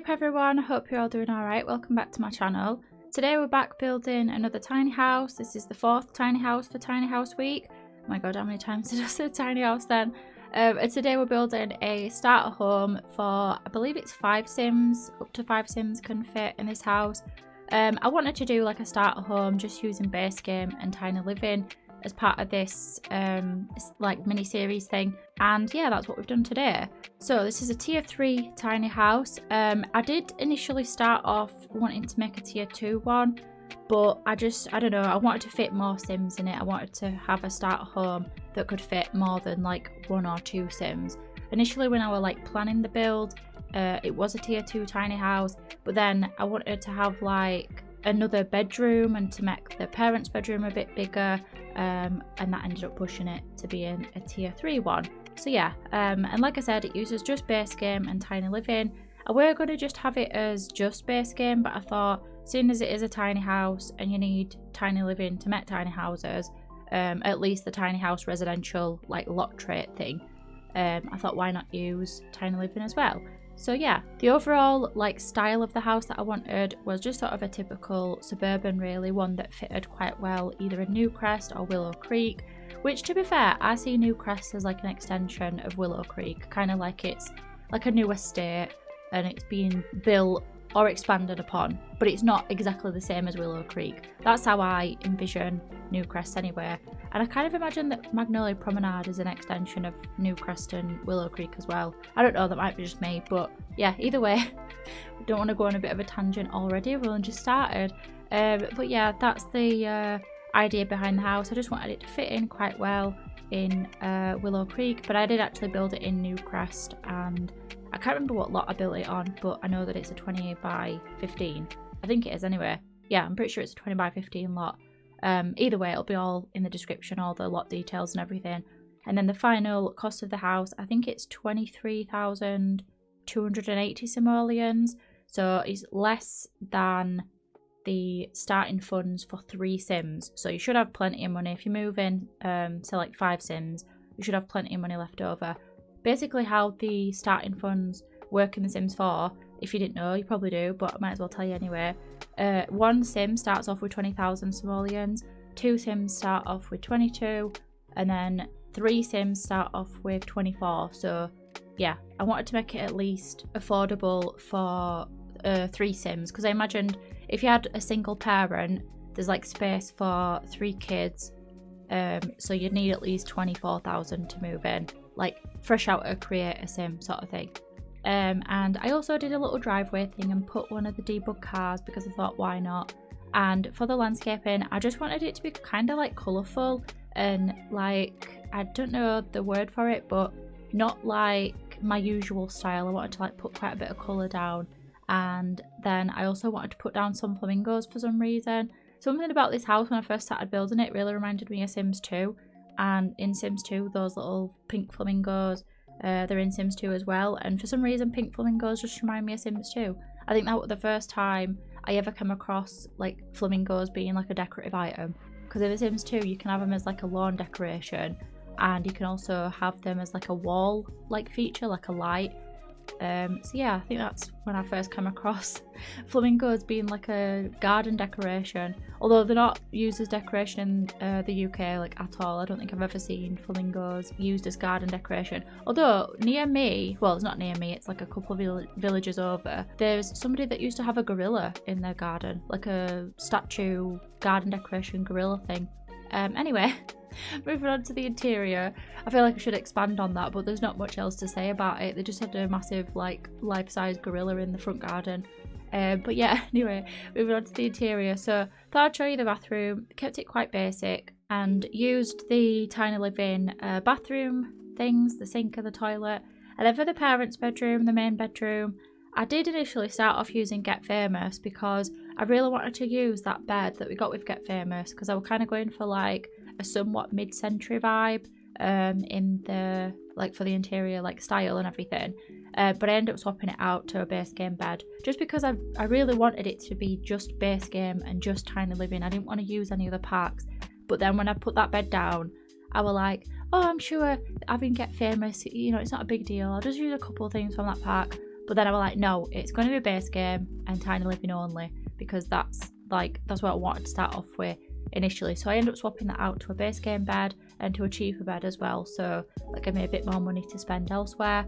up everyone, hope you're all doing alright. Welcome back to my channel. Today we're back building another tiny house. This is the 4th tiny house for tiny house week. Oh my god, how many times did I say tiny house then? And today we're building a starter home for, I believe it's 5 sims. Up to 5 sims can fit in this house. I wanted to do like a starter home just using base game and tiny living as part of this like mini series thing, and yeah, that's what we've done today. So this is a tier 3 tiny house. I did initially start off wanting to make a tier 2 one, but I don't know, I wanted to fit more sims in it. I wanted to have a starter home that could fit more than like 1 or 2 sims. Initially when I was like planning the build, it was a tier 2 tiny house, but then I wanted to have like another bedroom and to make the parents' bedroom a bit bigger, and that ended up pushing it to be in a tier 3 one. So yeah, and like I said, it uses just base game and tiny living. I were going to just have it as just base game, but I thought, seeing as it is a tiny house and you need tiny living to make tiny houses, at least the tiny house residential like lot trait thing, I thought why not use tiny living as well. So yeah, the overall like style of the house that I wanted was just sort of a typical suburban, really, one that fitted quite well either in Newcrest or Willow Creek, which to be fair, I see Newcrest as like an extension of Willow Creek, kind of like it's like a new estate and it's being built or expanded upon, but it's not exactly the same as Willow Creek. That's how I envision Newcrest anyway, and I kind of imagine that Magnolia Promenade is an extension of Newcrest and Willow Creek as well. I don't know, that might be just me, but yeah, either way, we don't want to go on a bit of a tangent already, we've only just started. But yeah, that's the idea behind the house. I just wanted it to fit in quite well in Willow Creek, but I did actually build it in Newcrest, and I can't remember what lot I built it on, but I know that it's a 20 by 15. I think it is anyway. Yeah, I'm pretty sure it's a 20 by 15 lot. Either way, it'll be all in the description, all the lot details and everything. And then the final cost of the house, I think it's 23,280 simoleons. So it's less than the starting funds for 3 sims. So you should have plenty of money. If you move in to like 5 sims, you should have plenty of money left over. Basically how the starting funds work in The Sims 4, if you didn't know, you probably do, but I might as well tell you anyway. 1 sim starts off with 20,000 simoleons, 2 sims start off with 22, and then 3 sims start off with 24. So yeah, I wanted to make it at least affordable for 3 sims, because I imagined if you had a single parent, there's like space for 3 kids, so you'd need at least 24,000 to move in, like fresh out of create a sim sort of thing. And I also did a little driveway thing and put one of the debug cars because I thought why not. And for the landscaping, I just wanted it to be kind of like colourful and like, I don't know the word for it, but not like my usual style. I wanted to like put quite a bit of colour down, and then I also wanted to put down some flamingos for some reason. Something about this house when I first started building it really reminded me of Sims 2, and in Sims 2 those little pink flamingos, they're in Sims 2 as well, and for some reason pink flamingos just remind me of Sims 2. I think that was the first time I ever came across like flamingos being like a decorative item, because in The Sims 2 you can have them as like a lawn decoration, and you can also have them as like a wall like feature, like a light. So yeah, I think that's when I first came across flamingos being like a garden decoration, although they're not used as decoration in the UK like at all. I don't think I've ever seen flamingos used as garden decoration, although near me, well, it's not near me, it's like a couple of villages over, there's somebody that used to have a gorilla in their garden, like a statue garden decoration gorilla thing. Anyway, moving on to the interior, I feel like I should expand on that, but there's not much else to say about it. They just had a massive like life-size gorilla in the front garden. But yeah, anyway, moving on to the interior. So thought I'd show you the bathroom, kept it quite basic and used the tiny living bathroom things, the sink and the toilet. And then for the parents' bedroom, the main bedroom, I did initially start off using Get Famous because I really wanted to use that bed that we got with Get Famous, because I was kind of going for like a somewhat mid-century vibe in the like for the interior like style and everything, but I ended up swapping it out to a base game bed just because I really wanted it to be just base game and just tiny living. I didn't want to use any other packs, but then when I put that bed down I was like, oh, I'm sure having Get Famous, you know, it's not a big deal, I'll just use a couple of things from that pack. But then I was like, no, it's going to be a base game and tiny living only, because that's what I wanted to start off with initially. So I ended up swapping that out to a base game bed and to a cheaper bed as well, so that gave me a bit more money to spend elsewhere.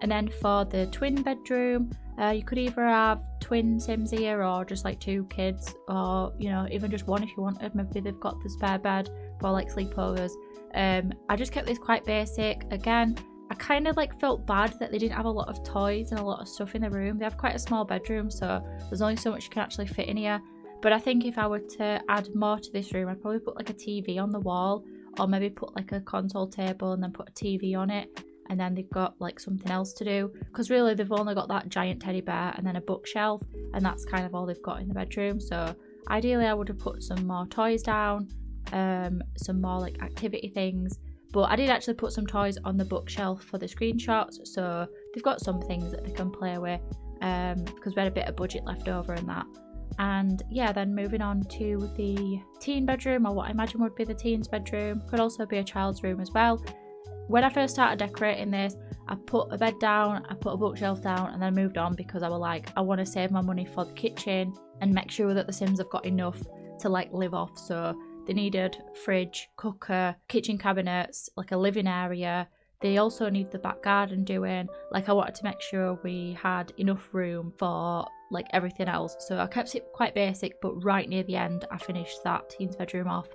And then for the twin bedroom, you could either have twin Sims here or just like 2 kids, or you know, even just one if you wanted. Maybe they've got the spare bed for like sleepovers. I just kept this quite basic. Again, I kind of like felt bad that they didn't have a lot of toys and a lot of stuff in the room. They have quite a small bedroom, so there's only so much you can actually fit in here. But I think if I were to add more to this room, I'd probably put like a TV on the wall, or maybe put like a console table and then put a TV on it, and then they've got like something else to do, because really they've only got that giant teddy bear and then a bookshelf, and that's kind of all they've got in the bedroom. So ideally I would have put some more toys down, some more like activity things, but I did actually put some toys on the bookshelf for the screenshots, so they've got some things that they can play with, because we had a bit of budget left over in that. And yeah, then moving on to the teen bedroom, or what I imagine would be the teen's bedroom, could also be a child's room as well. When I first started decorating this, I put a bed down, I put a bookshelf down, and then moved on, because I was like, I want to save my money for the kitchen and make sure that the Sims have got enough to like live off. So they needed fridge, cooker, kitchen cabinets, like a living area. They also need the back garden doing. Like, I wanted to make sure we had enough room for like everything else. So I kept it quite basic, but right near the end I finished that teen's bedroom off.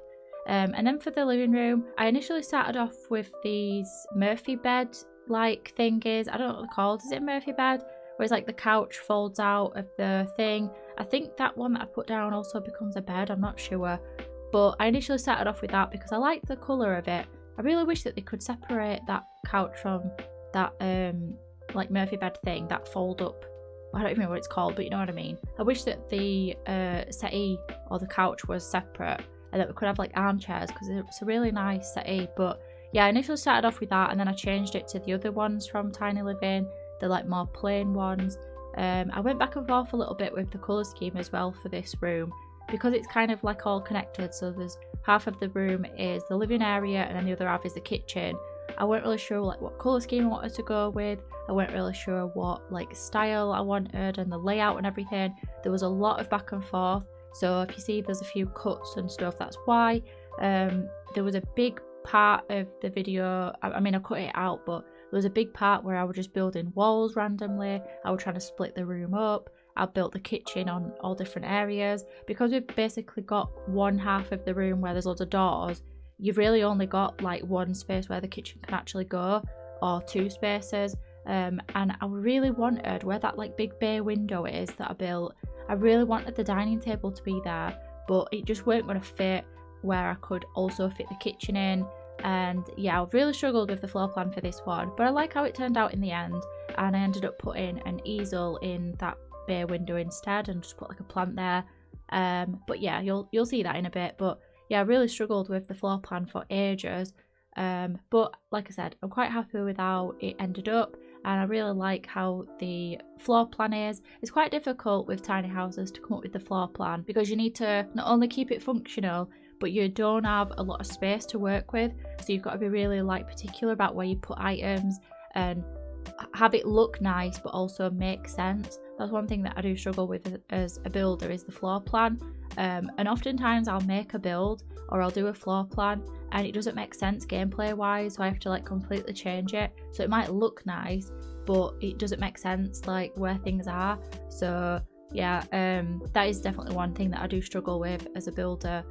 And then for the living room, I initially started off with these Murphy bed like thingies. I don't know what they're called. Is it a Murphy bed? Where it's like the couch folds out of the thing. I think that one that I put down also becomes a bed, I'm not sure. But I initially started off with that because I like the colour of it. I really wish that they could separate that couch from that like Murphy bed thing, that fold up. I don't even know what it's called, but you know what I mean. I wish that the settee or the couch was separate, and that we could have like armchairs, because it's a really nice settee. But yeah, I initially started off with that, and then I changed it to the other ones from Tiny Living, the like more plain ones. I went back and forth a little bit with the colour scheme as well for this room, because it's kind of like all connected. So there's half of the room is the living area, and then the other half is the kitchen. I weren't really sure like what colour scheme I wanted to go with. I weren't really sure what like style I wanted and the layout and everything. There was a lot of back and forth. So if you see there's a few cuts and stuff, that's why. There was a big part of the video, I mean I cut it out, but there was a big part where I was just building walls randomly. I was trying to split the room up. I built the kitchen on all different areas. Because we've basically got one half of the room where there's loads of doors, you've really only got like one space where the kitchen can actually go, or 2 spaces. And I really wanted, where that like big bay window is that I built, I really wanted the dining table to be there, but it just weren't going to fit where I could also fit the kitchen in. And yeah, I really struggled with the floor plan for this one, but I like how it turned out in the end. And I ended up putting an easel in that bay window instead, and just put like a plant there. But yeah, you'll see that in a bit. But yeah, I really struggled with the floor plan for ages. But like I said, I'm quite happy with how it ended up, and I really like how the floor plan is. It's quite difficult with tiny houses to come up with the floor plan, because you need to not only keep it functional, but you don't have a lot of space to work with. So you've got to be really like particular about where you put items and have it look nice but also make sense. That's one thing that I do struggle with as a builder, is the floor plan. And oftentimes I'll make a build or I'll do a floor plan and it doesn't make sense gameplay wise, so I have to like completely change it. So it might look nice but it doesn't make sense like where things are. So yeah, that is definitely one thing that I do struggle with as a builder,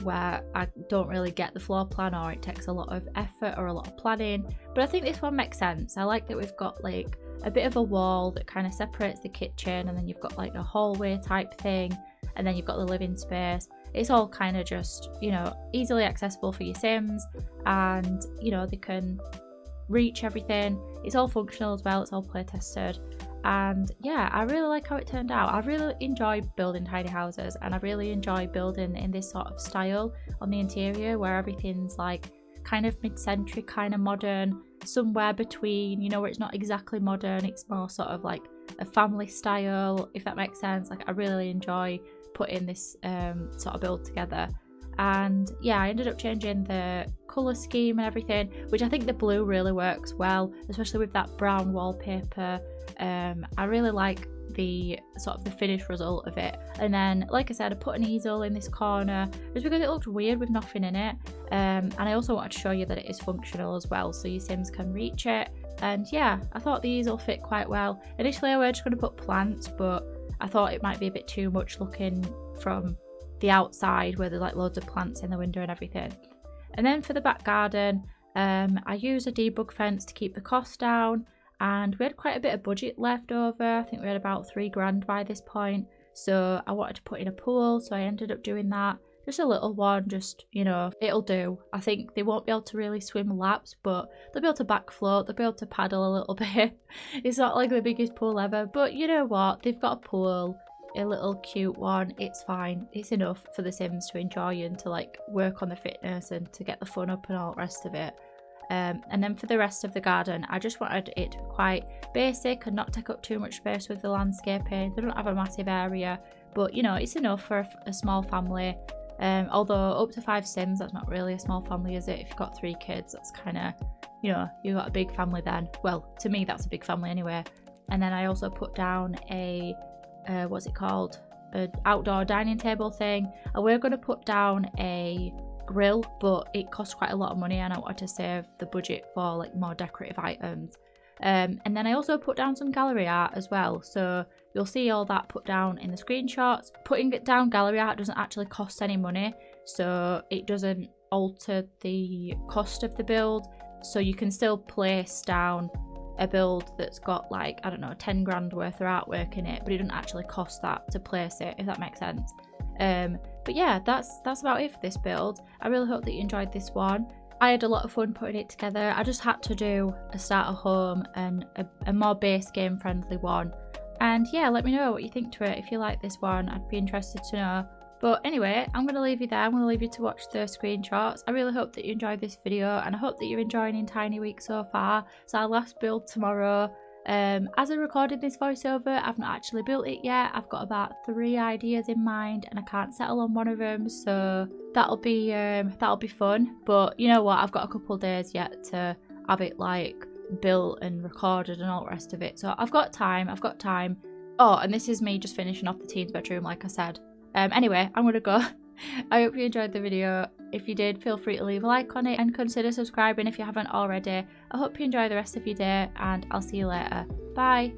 where I don't really get the floor plan, or it takes a lot of effort or a lot of planning. But I think this one makes sense. I like that we've got like a bit of a wall that kind of separates the kitchen, and then you've got like a hallway type thing, and then you've got the living space. It's all kind of just, you know, easily accessible for your Sims, and you know, they can reach everything. It's all functional as well, it's all play tested. And yeah, I really like how it turned out. I really enjoy building tiny houses, and I really enjoy building in this sort of style on the interior, where everything's like kind of mid-century, kind of modern, somewhere between, you know, where it's not exactly modern, it's more sort of like a family style, if that makes sense. Like, I really enjoy putting this sort of build together. And yeah, I ended up changing the colour scheme and everything, which I think the blue really works well, especially with that brown wallpaper. I really like the sort of the finished result of it. And then, like I said, I put an easel in this corner just because it looked weird with nothing in it. And I also wanted to show you that it is functional as well, so your Sims can reach it. And yeah, I thought the easel fit quite well. Initially I was just going to put plants, but I thought it might be a bit too much looking from the outside where there's like loads of plants in the window and everything. And then for the back garden, I used a debug fence to keep the cost down, and we had quite a bit of budget left over. I think we had about £3 by this point, so I wanted to put in a pool, so I ended up doing that. Just a little one, just, you know, it'll do. I think they won't be able to really swim laps, but they'll be able to back float, they'll be able to paddle a little bit. It's not like the biggest pool ever, but you know what, they've got a pool, a little cute one, it's fine. It's enough for the Sims to enjoy and to like work on the fitness and to get the fun up and all the rest of it. And then for the rest of the garden, I just wanted it to be quite basic and not take up too much space with the landscaping. They don't have a massive area, but you know, it's enough for a small family. Although up to 5 Sims, that's not really a small family, is it? If you've got 3 kids, that's kind of, you know, you've got a big family then. Well, to me, that's a big family anyway. And then I also put down a, what's it called? An outdoor dining table thing. And we're going to put down a grill, but it costs quite a lot of money and I wanted to save the budget for like more decorative items. And then I also put down some gallery art as well, so you'll see all that put down in the screenshots. Putting it down gallery art doesn't actually cost any money, so it doesn't alter the cost of the build, so you can still place down a build that's got like, I don't know, 10 grand worth of artwork in it, but it doesn't actually cost that to place it, if that makes sense. But yeah, that's about it for this build. I really hope that you enjoyed this one. I had a lot of fun putting it together. I just had to do a starter home and a more base game friendly one. And yeah, let me know what you think to it. If you like this one, I'd be interested to know. But anyway, I'm going to leave you there. I'm going to leave you to watch the screenshots. I really hope that you enjoyed this video, and I hope that you're enjoying In Tiny Week so far. It's our last build tomorrow. As I recorded this voiceover, I've not actually built it yet. I've got about 3 ideas in mind and I can't settle on one of them, so that'll be fun. But you know what, I've got a couple of days yet to have it like built and recorded and all the rest of it, so I've got time. Oh, and this is me just finishing off the teens bedroom, like I said. Anyway, I'm gonna go. I hope you enjoyed the video. If you did, feel free to leave a like on it and consider subscribing if you haven't already. I hope you enjoy the rest of your day, and I'll see you later. Bye!